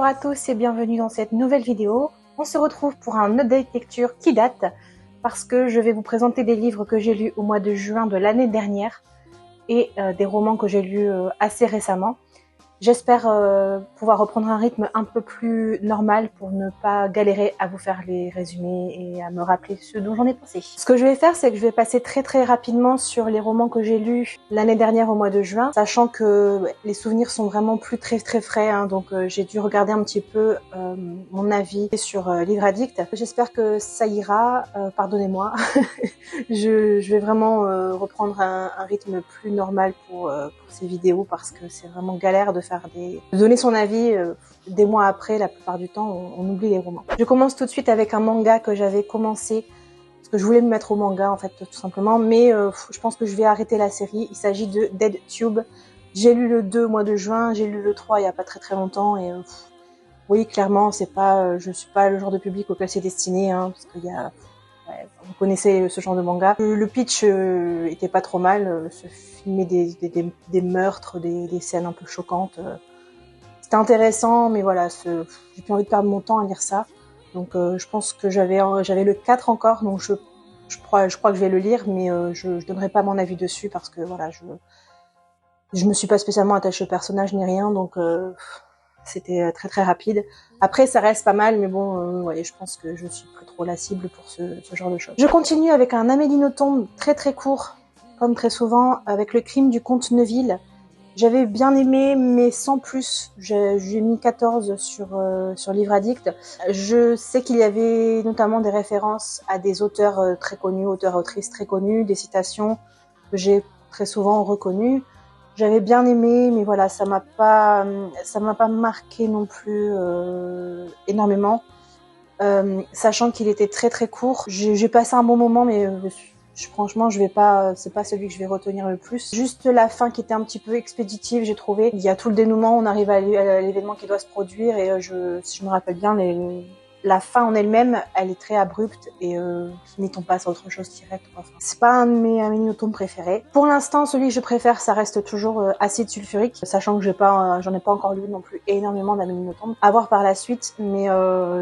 à tous et bienvenue dans cette nouvelle vidéo. On se retrouve pour un update lecture qui date parce que je vais vous présenter des livres que j'ai lus au mois de juin de l'année dernière et des romans que j'ai lus assez récemment. J'espère pouvoir reprendre un rythme un peu plus normal pour ne pas galérer à vous faire les résumés et à me rappeler ce dont j'en ai pensé. Ce que je vais faire, c'est que je vais passer très rapidement sur les romans que j'ai lus l'année dernière au mois de juin, sachant que les souvenirs sont vraiment plus très frais, hein, donc j'ai dû regarder un petit peu mon avis sur Livre Addict. J'espère que ça ira, pardonnez-moi. je vais vraiment reprendre un rythme plus normal pour ces vidéos parce que c'est vraiment galère de donner son avis des mois après. La plupart du temps on oublie les romans. Je commence tout de suite avec un manga que j'avais commencé parce que je voulais me mettre au manga en fait tout simplement, mais je pense que je vais arrêter la série. Il s'agit de Dead Tube. J'ai lu le 2 au mois de juin, j'ai lu le 3 il y a pas très longtemps et oui, clairement c'est pas je suis pas le genre de public auquel c'est destiné, hein, parce qu'il y a vous connaissez ce genre de manga. Le pitch était pas trop mal, se filmer des meurtres, des scènes un peu choquantes. C'était intéressant, mais voilà, j'ai plus envie de perdre mon temps à lire ça. Donc je pense que j'avais le 4 encore, donc je crois que je vais le lire, mais je donnerai pas mon avis dessus parce que voilà, je me suis pas spécialement attachée au personnage ni rien, donc c'était très rapide. Après, ça reste pas mal, mais bon, ouais, je pense que je suis plus trop la cible pour ce genre de choses. Je continue avec un Amélie Nothomb très court, comme très souvent, avec Le crime du comte Neville. J'avais bien aimé, mais sans plus. J'ai mis 14 sur Livre Addict. Je sais qu'il y avait notamment des références à des auteurs très connus, auteurs-autrices très connus, des citations que j'ai très souvent reconnues. J'avais bien aimé, mais voilà, ça m'a pas marqué non plus énormément. Sachant qu'il était très court, j'ai passé un bon moment, mais franchement, c'est pas celui que je vais retenir le plus. Juste la fin qui était un petit peu expéditive, j'ai trouvé. Il y a tout le dénouement, on arrive à l'événement qui doit se produire, et si je me rappelle bien, la fin en elle-même, elle est très abrupte et finit on passe à autre chose direct. Enfin, c'est pas un de mes Amélie Nothomb préférés. Pour l'instant, celui que je préfère, ça reste toujours Acide sulfurique, sachant que j'en ai pas encore lu non plus énormément d'Amélie Nothomb. À voir par la suite, mais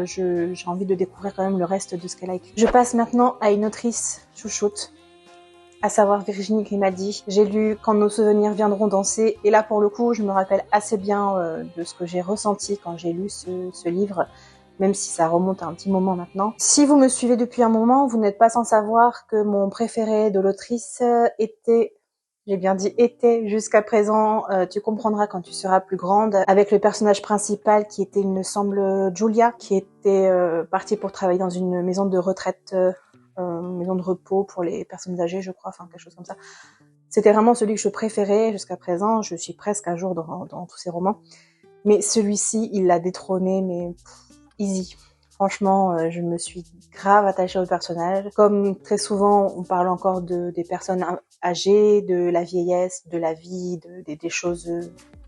j'ai envie de découvrir quand même le reste de ce qu'elle a écrit. Je passe maintenant à une autrice chouchoute, à savoir Virginie Grimaldi. J'ai lu Quand nos souvenirs viendront danser, et là pour le coup, je me rappelle assez bien de ce que j'ai ressenti quand j'ai lu ce livre, même si ça remonte à un petit moment maintenant. Si vous me suivez depuis un moment, vous n'êtes pas sans savoir que mon préféré de l'autrice était, j'ai bien dit était, jusqu'à présent, Tu comprendras quand tu seras plus grande, avec le personnage principal qui était, il me semble, Julia, qui était partie pour travailler dans une maison de retraite, maison de repos pour les personnes âgées, je crois, enfin quelque chose comme ça. C'était vraiment celui que je préférais jusqu'à présent. Je suis presque à jour dans tous ces romans. Mais celui-ci, il l'a détrôné, mais easy. Franchement, je me suis grave attachée au personnage. Comme très souvent, on parle encore des personnes âgées, de la vieillesse, de la vie, des choses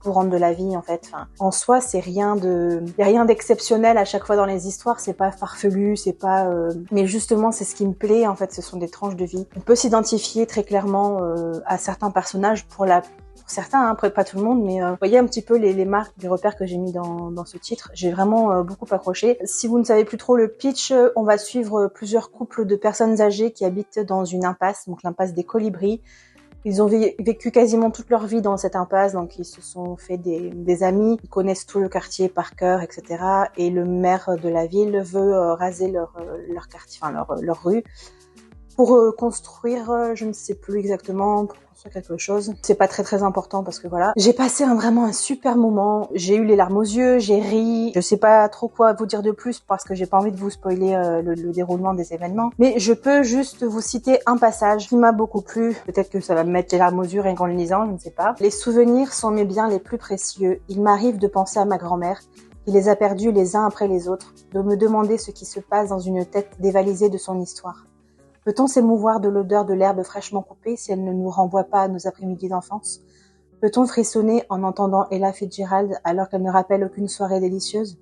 courantes de la vie, en fait. Enfin, en soi, y a rien d'exceptionnel à chaque fois dans les histoires. C'est pas farfelu, c'est pas. Mais justement, c'est ce qui me plaît. En fait, ce sont des tranches de vie. On peut s'identifier très clairement à certains personnages pour certains, hein, pas tout le monde, mais vous voyez un petit peu les marques, les repères que j'ai mis dans ce titre. J'ai vraiment beaucoup accroché. Si vous ne savez plus trop le pitch, on va suivre plusieurs couples de personnes âgées qui habitent dans une impasse, donc l'impasse des Colibris. Ils ont vécu quasiment toute leur vie dans cette impasse, donc ils se sont fait des amis, ils connaissent tout le quartier par cœur, etc. Et le maire de la ville veut raser leur quartier, enfin leur rue, pour construire, je ne sais plus exactement, pour construire quelque chose. C'est pas très important parce que voilà. J'ai passé vraiment un super moment. J'ai eu les larmes aux yeux, j'ai ri. Je sais pas trop quoi vous dire de plus parce que j'ai pas envie de vous spoiler le déroulement des événements. Mais je peux juste vous citer un passage qui m'a beaucoup plu. Peut-être que ça va me mettre les larmes aux yeux rien qu'en le lisant, je ne sais pas. Les souvenirs sont mes biens les plus précieux. Il m'arrive de penser à ma grand-mère, qui les a perdus les uns après les autres, de me demander ce qui se passe dans une tête dévalisée de son histoire. Peut-on s'émouvoir de l'odeur de l'herbe fraîchement coupée si elle ne nous renvoie pas à nos après-midi d'enfance? Peut-on frissonner en entendant Ella Fitzgerald alors qu'elle ne rappelle aucune soirée délicieuse?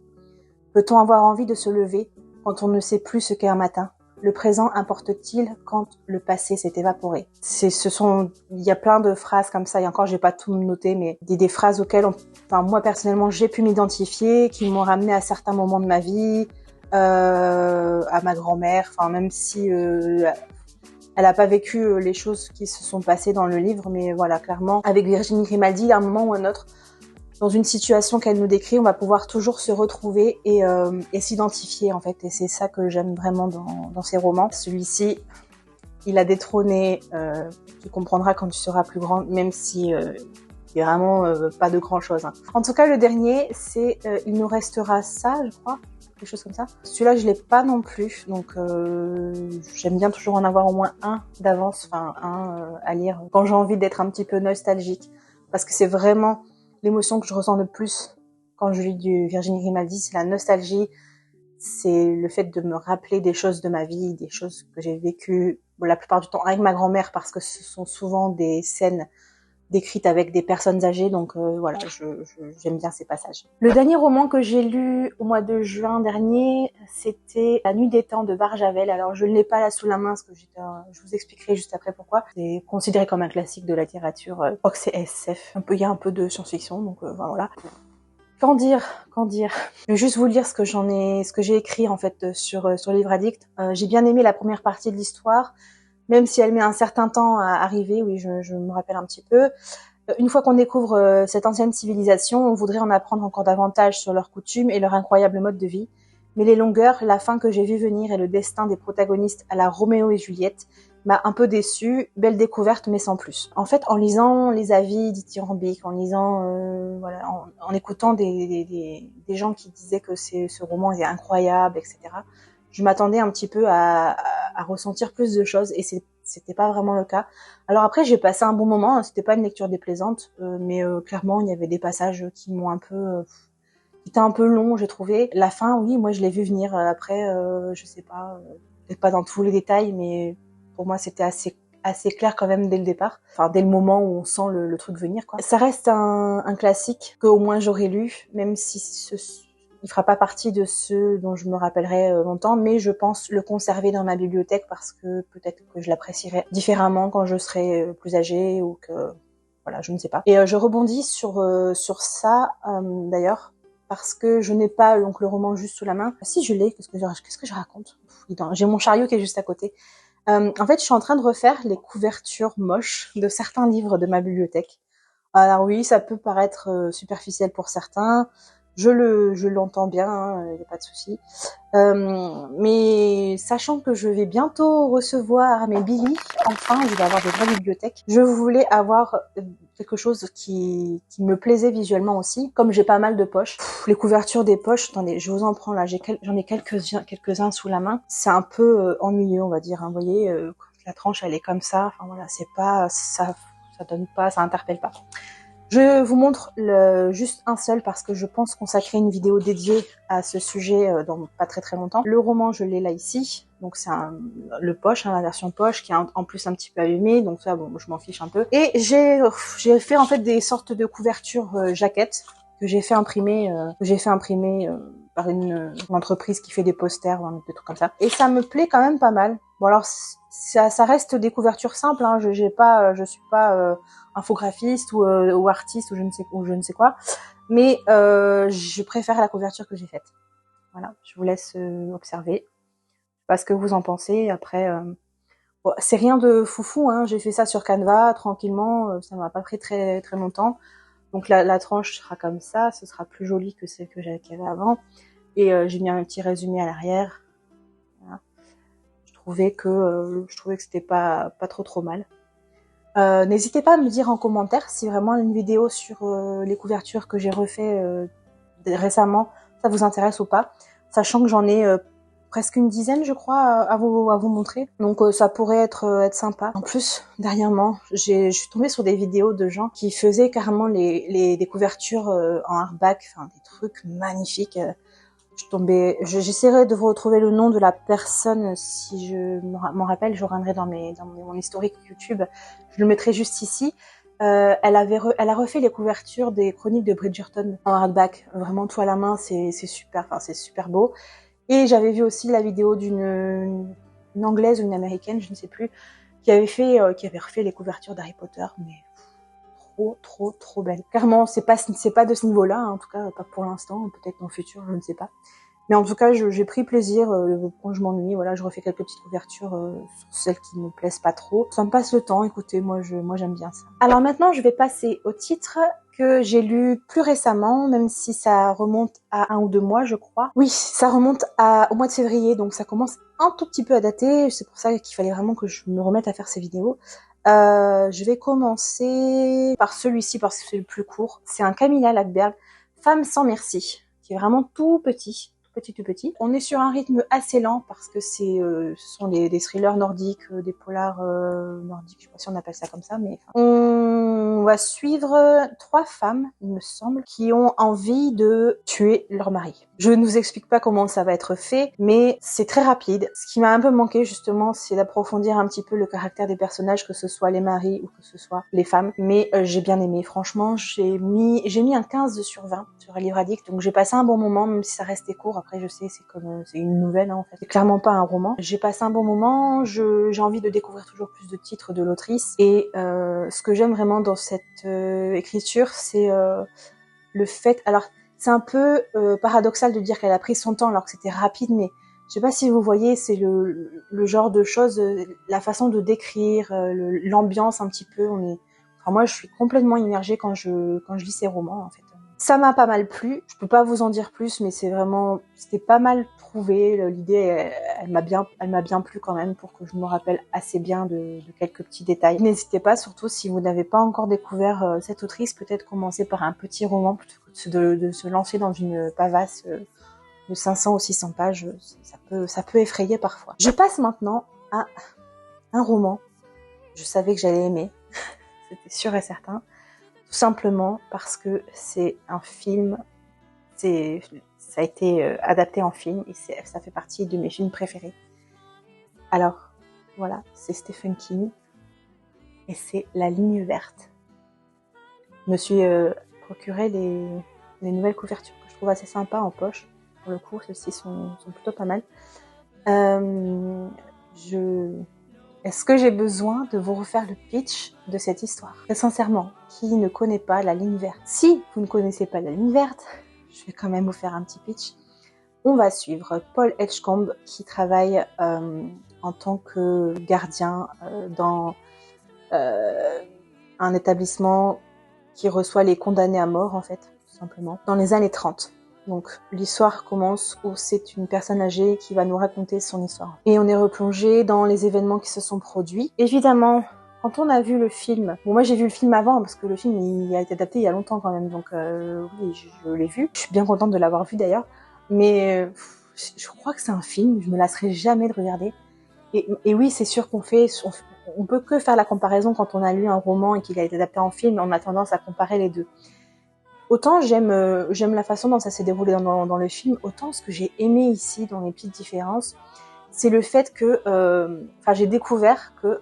Peut-on avoir envie de se lever quand on ne sait plus ce qu'est un matin? le présent importe-t-il quand le passé s'est évaporé? Il y a plein de phrases comme ça, et encore j'ai pas tout noté, mais des phrases auxquelles moi personnellement j'ai pu m'identifier, qui m'ont ramené à certains moments de ma vie, à ma grand-mère, même si elle a pas vécu les choses qui se sont passées dans le livre, mais voilà, clairement, avec Virginie Grimaldi, à un moment ou à un autre, dans une situation qu'elle nous décrit, on va pouvoir toujours se retrouver et s'identifier en fait. Et c'est ça que j'aime vraiment dans ces romans. Celui-ci, il a détrôné, tu comprendras quand tu seras plus grande, même si il y a vraiment pas de grand chose. Hein. En tout cas, le dernier, c'est Il nous restera ça, je crois. Quelque chose comme ça. Celui-là, je l'ai pas non plus, donc j'aime bien toujours en avoir au moins un d'avance, à lire quand j'ai envie d'être un petit peu nostalgique, parce que c'est vraiment l'émotion que je ressens le plus quand je lis du Virginie Grimaldi, c'est la nostalgie, c'est le fait de me rappeler des choses de ma vie, des choses que j'ai vécues la plupart du temps avec ma grand-mère, parce que ce sont souvent des scènes décrites avec des personnes âgées, donc voilà, j'aime bien ces passages. Le dernier roman que j'ai lu au mois de juin dernier, c'était La Nuit des Temps de Barjavel. Alors je ne l'ai pas là sous la main, parce que je vous expliquerai juste après pourquoi. C'est considéré comme un classique de la littérature, je crois que c'est SF. Il y a un peu de science-fiction, donc voilà. Qu'en dire? Je vais juste vous lire ce que j'ai écrit en fait sur Livre Addict. J'ai bien aimé la première partie de l'histoire, même si elle met un certain temps à arriver, oui, je me rappelle un petit peu. Une fois qu'on découvre cette ancienne civilisation, on voudrait en apprendre encore davantage sur leurs coutumes et leur incroyable mode de vie. Mais les longueurs, la fin que j'ai vue venir et le destin des protagonistes à la Roméo et Juliette m'a un peu déçue. Belle découverte, mais sans plus. En fait, en lisant les avis dithyrambiques, en lisant, en écoutant des gens qui disaient que ce roman est incroyable, etc., je m'attendais un petit peu à ressentir plus de choses, et c'était pas vraiment le cas. Alors après, j'ai passé un bon moment, c'était pas une lecture déplaisante, mais clairement, il y avait des passages qui m'ont qui étaient un peu longs, j'ai trouvé. La fin, oui, moi je l'ai vu venir. Après, je sais pas, peut-être pas dans tous les détails, mais pour moi c'était assez clair quand même dès le départ. Dès le moment où on sent le truc venir, quoi. Ça reste un classique que au moins j'aurais lu, même si il fera pas partie de ceux dont je me rappellerai longtemps, mais je pense le conserver dans ma bibliothèque, parce que peut-être que je l'apprécierai différemment quand je serai plus âgée, ou que voilà, je ne sais pas. Et je rebondis sur ça d'ailleurs, parce que je n'ai pas donc le roman juste sous la main. Si je l'ai, qu'est-ce que je raconte? J'ai mon chariot qui est juste à côté. En fait, je suis en train de refaire les couvertures moches de certains livres de ma bibliothèque. Alors oui, ça peut paraître superficiel pour certains. Je l'entends bien, hein, y a pas de souci. Mais sachant que je vais bientôt recevoir mes billes, enfin, je vais avoir des vraies bibliothèques. Je voulais avoir quelque chose qui me plaisait visuellement aussi. Comme j'ai pas mal de poches, les couvertures des poches, attendez, je vous en prends là, j'en ai quelques-uns sous la main. C'est un peu ennuyeux, on va dire. Hein, vous voyez, la tranche elle est comme ça. Enfin voilà, c'est pas ça donne pas, ça interpelle pas. Je vous montre juste un seul, parce que je pense consacrer une vidéo dédiée à ce sujet dans pas très très longtemps. Le roman, je l'ai là ici, donc c'est le poche, hein, la version poche, qui est en plus un petit peu abîmée, donc ça, bon, je m'en fiche un peu. Et j'ai fait en fait des sortes de couvertures jaquettes que j'ai fait imprimer par une entreprise qui fait des posters ou des trucs comme ça. Et ça me plaît quand même pas mal. Bon alors ça reste des couvertures simples, hein. Je suis pas infographiste ou artiste ou je ne sais quoi, mais je préfère la couverture que j'ai faite. Voilà, je vous laisse observer, pas ce que vous en pensez. Après, bon, c'est rien de foufou, hein. J'ai fait ça sur Canva tranquillement, ça m'a pas pris très très longtemps. Donc la tranche sera comme ça, ce sera plus joli que celle qu'il y avait avant. Et j'ai mis un petit résumé à l'arrière. Voilà. Je trouvais que c'était pas trop mal. N'hésitez pas à me dire en commentaire si vraiment une vidéo sur les couvertures que j'ai refait récemment, ça vous intéresse ou pas. Sachant que j'en ai presque une dizaine, je crois, à vous montrer. Donc ça pourrait être sympa. En plus, dernièrement, je suis tombée sur des vidéos de gens qui faisaient carrément des couvertures en hardback, enfin des trucs magnifiques. J'essaierai de vous retrouver le nom de la personne, si je m'en rappelle, je reviendrai dans mon historique YouTube. Je le mettrai juste ici. Elle a refait les couvertures des chroniques de Bridgerton en hardback. Vraiment tout à la main, c'est super beau. Et j'avais vu aussi la vidéo d'une une anglaise ou une américaine, je ne sais plus, qui avait refait les couvertures d'Harry Potter, mais trop belle. Clairement, c'est pas de ce niveau-là, hein, en tout cas pas pour l'instant, peut-être dans le futur, je ne sais pas. Mais en tout cas, j'ai pris plaisir quand je m'ennuie. Voilà, je refais quelques petites couvertures sur celles qui me plaisent pas trop. Ça me passe le temps. Écoutez, moi j'aime bien ça. Alors maintenant, je vais passer au titre que j'ai lu plus récemment, même si ça remonte à 1 ou 2 mois, je crois. Oui, ça remonte au mois de février, donc ça commence un tout petit peu à dater. C'est pour ça qu'il fallait vraiment que je me remette à faire ces vidéos. Je vais commencer par celui-ci parce que c'est le plus court. C'est un Camilla Lackberg, Femme sans merci, qui est vraiment tout petit. Tout petit. On est sur un rythme assez lent parce que ce sont des thrillers nordiques, des polars nordiques, je sais pas si on appelle ça comme ça, mais on va suivre 3 femmes, il me semble, qui ont envie de tuer leur mari. Je ne vous explique pas comment ça va être fait, mais c'est très rapide. Ce qui m'a un peu manqué justement, c'est d'approfondir un petit peu le caractère des personnages, que ce soit les maris ou que ce soit les femmes. Mais j'ai bien aimé, franchement, j'ai mis un 15 sur 20 sur Livre Addict, donc j'ai passé un bon moment, même si ça restait court. Après, je sais, c'est une nouvelle, hein, en fait. C'est clairement pas un roman. J'ai passé un bon moment, j'ai envie de découvrir toujours plus de titres de l'autrice. Et ce que j'aime vraiment dans cette écriture, c'est le fait... Alors, c'est un peu paradoxal de dire qu'elle a pris son temps alors que c'était rapide, mais je sais pas si vous voyez, c'est le genre de choses, la façon de décrire, l'ambiance un petit peu. Enfin, moi, je suis complètement immergée quand je lis ces romans, en fait. Ça m'a pas mal plu. Je peux pas vous en dire plus, mais c'était pas mal trouvé. L'idée, elle m'a bien plu quand même pour que je me rappelle assez bien de quelques petits détails. N'hésitez pas, surtout si vous n'avez pas encore découvert cette autrice, peut-être commencer par un petit roman plutôt que de se lancer dans une pavasse de 500 ou 600 pages. Ça peut effrayer parfois. Je passe maintenant à un roman. Je savais que j'allais aimer. C'était sûr et certain. Tout simplement parce que c'est un film, ça a été adapté en film et ça fait partie de mes films préférés. Alors, voilà, c'est Stephen King et c'est La Ligne verte. Je me suis procuré les nouvelles couvertures que je trouve assez sympas en poche. Pour le coup, celles-ci sont plutôt pas mal. Est-ce que j'ai besoin de vous refaire le pitch de cette histoire? Très sincèrement, qui ne connaît pas La Ligne verte? Si vous ne connaissez pas La Ligne verte, je vais quand même vous faire un petit pitch. On va suivre Paul Edgecombe qui travaille en tant que gardien dans un établissement qui reçoit les condamnés à mort, en fait, tout simplement, dans les années 30. Donc l'histoire commence où c'est une personne âgée qui va nous raconter son histoire. Et on est replongé dans les événements qui se sont produits. Évidemment, quand on a vu le film... Bon, moi j'ai vu le film avant, parce que le film il a été adapté il y a longtemps quand même, donc oui, je l'ai vu. Je suis bien contente de l'avoir vu d'ailleurs. Mais je crois que c'est un film, je me lasserai jamais de regarder. Et oui, c'est sûr qu'on peut que faire la comparaison quand on a lu un roman et qu'il a été adapté en film, on a tendance à comparer les deux. Autant j'aime la façon dont ça s'est déroulé dans le film, autant ce que j'ai aimé ici dans les petites différences, c'est le fait que, j'ai découvert que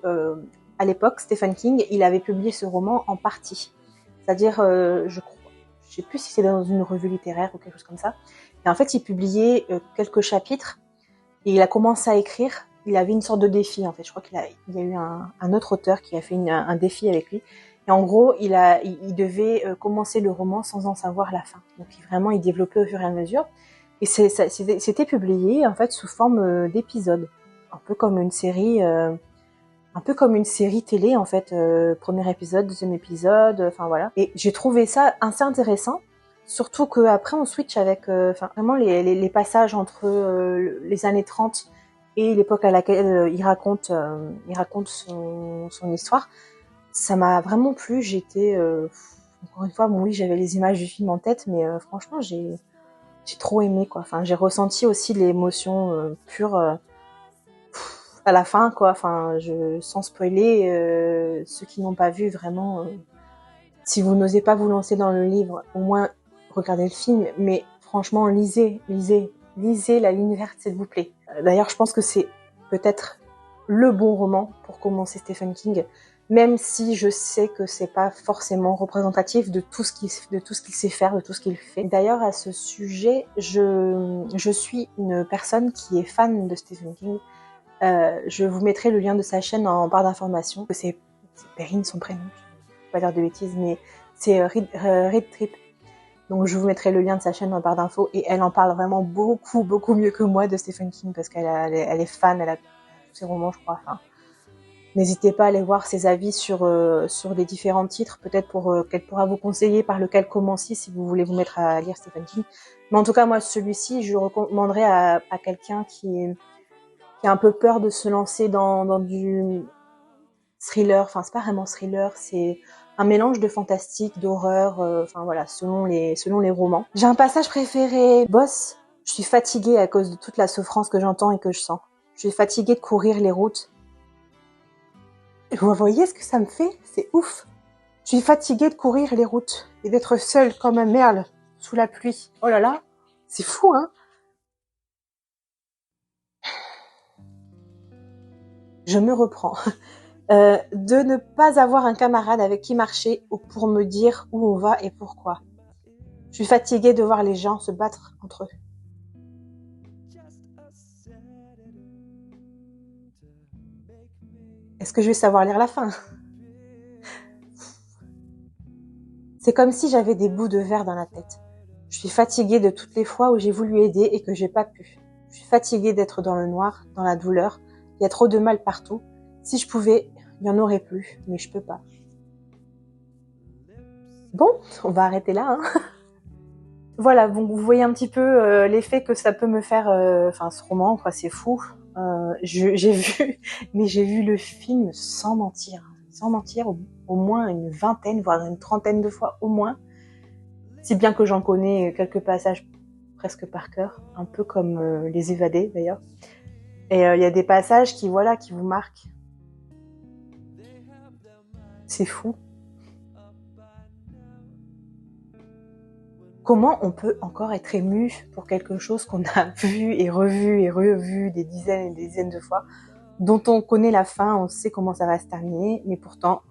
à l'époque Stephen King, il avait publié ce roman en partie, c'est-à-dire je sais plus si c'est dans une revue littéraire ou quelque chose comme ça, et en fait il publiait quelques chapitres et il a commencé à écrire. Il avait une sorte de défi en fait. Je crois qu'il y a eu un autre auteur qui a fait un défi avec lui. Et en gros, il devait commencer le roman sans en savoir la fin. Donc vraiment, il développait au fur et à mesure. Et c'était publié en fait sous forme d'épisodes, un peu comme une série télé en fait. Premier épisode, deuxième épisode, enfin voilà. Et j'ai trouvé ça assez intéressant, surtout que après on switch avec, vraiment les passages entre les années 30 et l'époque à laquelle il raconte son histoire. Ça m'a vraiment plu. J'étais encore une fois, bon oui, j'avais les images du film en tête, mais franchement j'ai trop aimé quoi. Enfin, j'ai ressenti aussi l'émotion pure à la fin quoi. Enfin, sans spoiler, ceux qui n'ont pas vu vraiment, si vous n'osez pas vous lancer dans le livre, au moins regardez le film. Mais franchement, lisez La Ligne verte, s'il vous plaît. D'ailleurs, je pense que c'est peut-être le bon roman pour commencer Stephen King, même si je sais que c'est pas forcément représentatif de tout ce qu'il sait faire, de tout ce qu'il fait. D'ailleurs, à ce sujet, je suis une personne qui est fan de Stephen King. Je vous mettrai le lien de sa chaîne en barre d'informations. C'est Perrine son prénom, je vais pas dire de bêtises, mais c'est Read Trip. Donc je vous mettrai le lien de sa chaîne en barre d'infos et elle en parle vraiment beaucoup mieux que moi de Stephen King parce qu'elle est fan, elle a tous ses romans je crois. Enfin, n'hésitez pas à aller voir ses avis sur les différents titres, peut-être qu'elle pourra vous conseiller par lequel commencer si vous voulez vous mettre à lire Stephen King. Mais en tout cas moi celui-ci je le recommanderais à quelqu'un qui a un peu peur de se lancer dans du thriller, enfin c'est pas vraiment thriller, c'est un mélange de fantastique, d'horreur, enfin voilà, selon les romans. J'ai un passage préféré, Boss, je suis fatiguée à cause de toute la souffrance que j'entends et que je sens. Je suis fatiguée de courir les routes. Et vous voyez ce que ça me fait? C'est ouf. Je suis fatiguée de courir les routes et d'être seule comme un merle sous la pluie. Oh là là, c'est fou hein. Je me reprends. De ne pas avoir un camarade avec qui marcher ou pour me dire où on va et pourquoi. Je suis fatiguée de voir les gens se battre entre eux. Est-ce que je vais savoir lire la fin? C'est comme si j'avais des bouts de verre dans la tête. Je suis fatiguée de toutes les fois où j'ai voulu aider et que j'ai pas pu. Je suis fatiguée d'être dans le noir, dans la douleur. Il y a trop de mal partout. Si je pouvais, il y en aurait plus, mais je peux pas. Bon, on va arrêter là, hein. Voilà, donc vous voyez un petit peu l'effet que ça peut me faire, enfin ce roman, quoi, c'est fou. J'ai vu le film sans mentir, au moins une vingtaine, voire une trentaine de fois au moins, si bien que j'en connais quelques passages presque par cœur, un peu comme Les Évadés d'ailleurs. Et il y a des passages qui vous marquent. C'est fou. Comment on peut encore être ému pour quelque chose qu'on a vu et revu des dizaines et des dizaines de fois, dont on connaît la fin, on sait comment ça va se terminer, mais pourtant,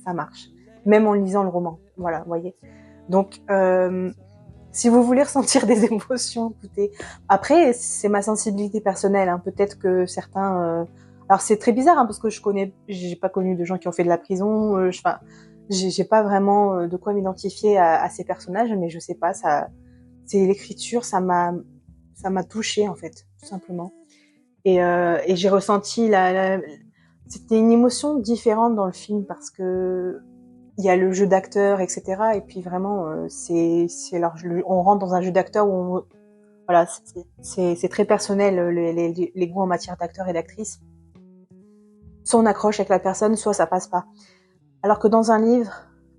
ça marche. Même en lisant le roman. Voilà, vous voyez. Donc, si vous voulez ressentir des émotions, écoutez. Après, c'est ma sensibilité personnelle, hein. Peut-être que certains... Alors, c'est très bizarre, hein, parce que j'ai pas connu de gens qui ont fait de la prison, enfin... J'ai pas vraiment de quoi m'identifier à ces personnages, mais je sais pas, c'est l'écriture, ça m'a touchée en fait, tout simplement. Et j'ai ressenti c'était une émotion différente dans le film parce que il y a le jeu d'acteur, etc. Et puis vraiment, on rentre dans un jeu d'acteur où voilà, c'est très personnel les goûts en matière d'acteur et d'actrice. Soit on accroche avec la personne, soit ça passe pas. Alors que dans un livre,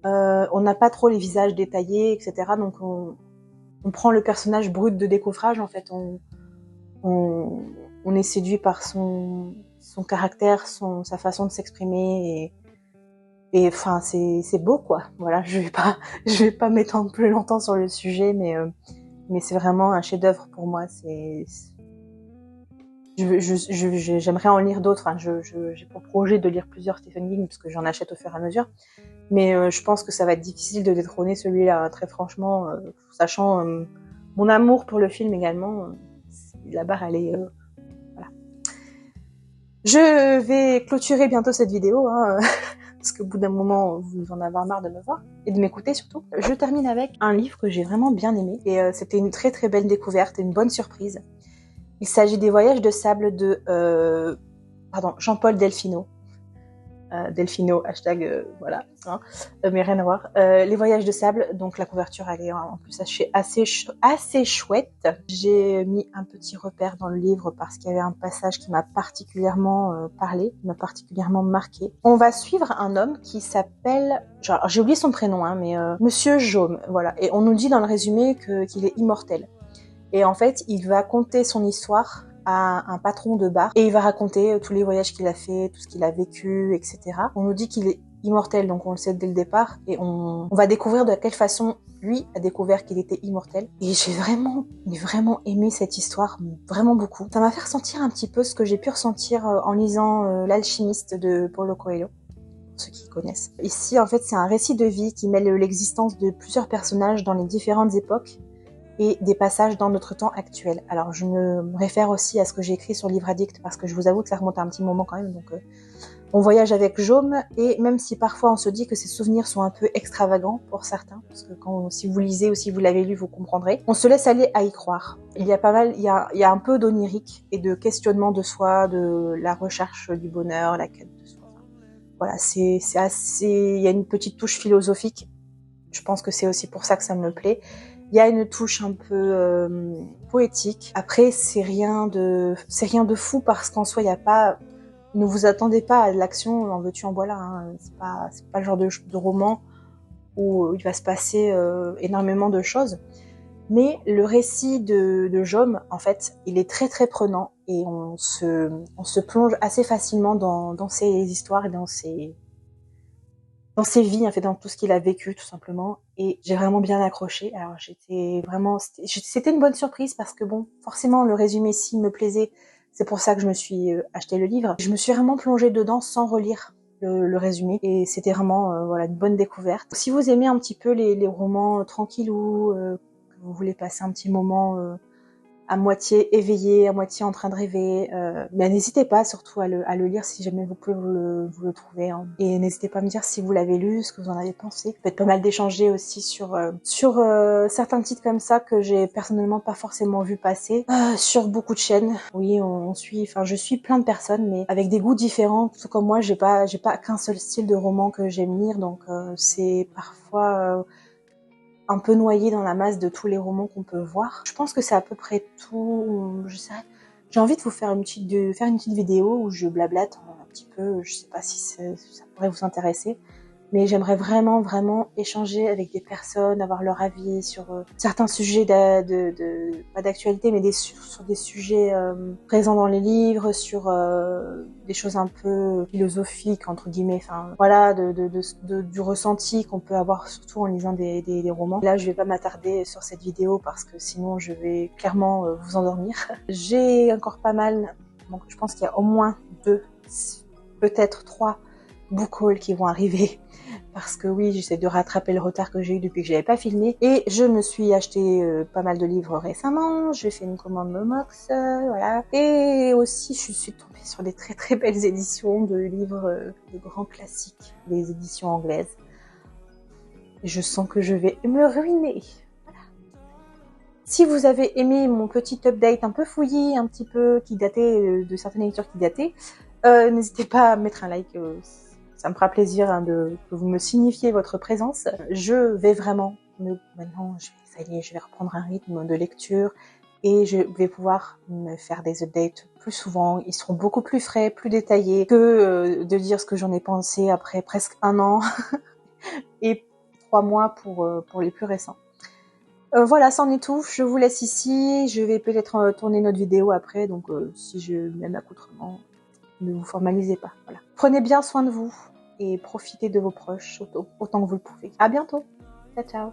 on n'a pas trop les visages détaillés, etc. Donc on prend le personnage brut de décoffrage, en fait. On est séduit par son caractère, sa façon de s'exprimer et enfin c'est beau quoi. Voilà, je vais pas m'étendre plus longtemps sur le sujet, mais c'est vraiment un chef-d'œuvre pour moi. J'aimerais en lire d'autres. Enfin, j'ai pour projet de lire plusieurs Stephen King parce que j'en achète au fur et à mesure. Mais je pense que ça va être difficile de détrôner celui-là, très franchement, sachant mon amour pour le film également. La barre, elle est... voilà. Je vais clôturer bientôt cette vidéo, hein, parce qu'au bout d'un moment, vous en avez marre de me voir et de m'écouter surtout. Je termine avec un livre que j'ai vraiment bien aimé et c'était une très très belle découverte et une bonne surprise. Il s'agit des Voyages de sable de Jean-Paul Delfino. Delfino, hashtag, voilà, hein, mais rien à voir. Les Voyages de sable, donc la couverture elle est en plus assez chouette. J'ai mis un petit repère dans le livre parce qu'il y avait un passage qui m'a particulièrement parlé, m'a particulièrement marqué. On va suivre un homme qui s'appelle, genre j'ai oublié son prénom, hein, mais Monsieur Jaume, voilà. Et on nous dit dans le résumé qu'il est immortel. Et en fait, il va conter son histoire à un patron de bar et il va raconter tous les voyages qu'il a fait, tout ce qu'il a vécu, etc. On nous dit qu'il est immortel, donc on le sait dès le départ et on va découvrir de quelle façon lui a découvert qu'il était immortel. Et j'ai vraiment aimé cette histoire, vraiment beaucoup. Ça m'a fait ressentir un petit peu ce que j'ai pu ressentir en lisant L'Alchimiste de Paulo Coelho, pour ceux qui connaissent. Ici, en fait, c'est un récit de vie qui mêle l'existence de plusieurs personnages dans les différentes époques et des passages dans notre temps actuel. Alors je me réfère aussi à ce que j'ai écrit sur Livre Addict parce que je vous avoue que ça remonte à un petit moment quand même, donc on voyage avec Jaume, et même si parfois on se dit que ces souvenirs sont un peu extravagants pour certains, parce que si vous lisez ou si vous l'avez lu, vous comprendrez, on se laisse aller à y croire. Il y a un peu d'onirique et de questionnement de soi, de la recherche du bonheur, la quête de soi. Voilà, c'est assez, il y a une petite touche philosophique. Je pense que c'est aussi pour ça que ça me plaît. Il y a une touche un peu poétique. Après, c'est rien de fou parce qu'en soi, il y a pas. Ne vous attendez pas à de l'action, en veux-tu en voilà. Hein. C'est pas le genre de roman où il va se passer énormément de choses. Mais le récit de Jaume, en fait, il est très très prenant et on se plonge assez facilement dans ses histoires et dans ses vies, en fait, dans tout ce qu'il a vécu, tout simplement. Et j'ai vraiment bien accroché. Alors c'était une bonne surprise parce que bon, forcément, le résumé ici me plaisait. C'est pour ça que je me suis acheté le livre. Je me suis vraiment plongée dedans sans relire le résumé. Et c'était vraiment voilà, une bonne découverte. Si vous aimez un petit peu les romans tranquillous, que vous voulez passer un petit moment à moitié éveillé, à moitié en train de rêver. Mais n'hésitez pas surtout à le lire si jamais vous pouvez vous le trouver. Hein. Et n'hésitez pas à me dire si vous l'avez lu, ce que vous en avez pensé. Ça peut être pas mal d'échanger aussi sur certains titres comme ça que j'ai personnellement pas forcément vu passer sur beaucoup de chaînes. Oui, je suis plein de personnes, mais avec des goûts différents. Tout comme moi, j'ai pas qu'un seul style de roman que j'aime lire, donc c'est parfois un peu noyé dans la masse de tous les romans qu'on peut voir. Je pense que c'est à peu près tout. J'ai envie de vous faire une petite vidéo où je blablate un petit peu. Je sais pas si ça pourrait vous intéresser. Mais j'aimerais vraiment, vraiment échanger avec des personnes, avoir leur avis sur certains sujets pas d'actualité, mais sur des sujets présents dans les livres, sur des choses un peu philosophiques, entre guillemets, enfin, voilà, du ressenti qu'on peut avoir surtout en lisant des romans. Là, je vais pas m'attarder sur cette vidéo parce que sinon je vais clairement vous endormir. J'ai encore pas mal, donc je pense qu'il y a au moins 2, peut-être 3 book hauls qui vont arriver. Parce que oui, j'essaie de rattraper le retard que j'ai eu depuis que j'avais pas filmé. Et je me suis acheté pas mal de livres récemment. J'ai fait une commande Momox, voilà. Et aussi, je suis tombée sur des très très belles éditions de livres de grands classiques, des éditions anglaises. Et je sens que je vais me ruiner. Voilà. Si vous avez aimé mon petit update un peu fouillis, un petit peu qui datait de certaines lectures qui dataient, n'hésitez pas à mettre un like. Ça me fera plaisir que vous me signifiez votre présence. Je vais vraiment, maintenant, je vais reprendre un rythme de lecture et je vais pouvoir me faire des updates plus souvent. Ils seront beaucoup plus frais, plus détaillés que de dire ce que j'en ai pensé après presque 1 an et 3 mois pour les plus récents. Voilà, c'en est tout. Je vous laisse ici. Je vais peut-être tourner notre vidéo après, donc si je mets l'accoutrement, ne vous formalisez pas. Voilà. Prenez bien soin de vous et profitez de vos proches autant que vous le pouvez. À bientôt. Ciao, ciao.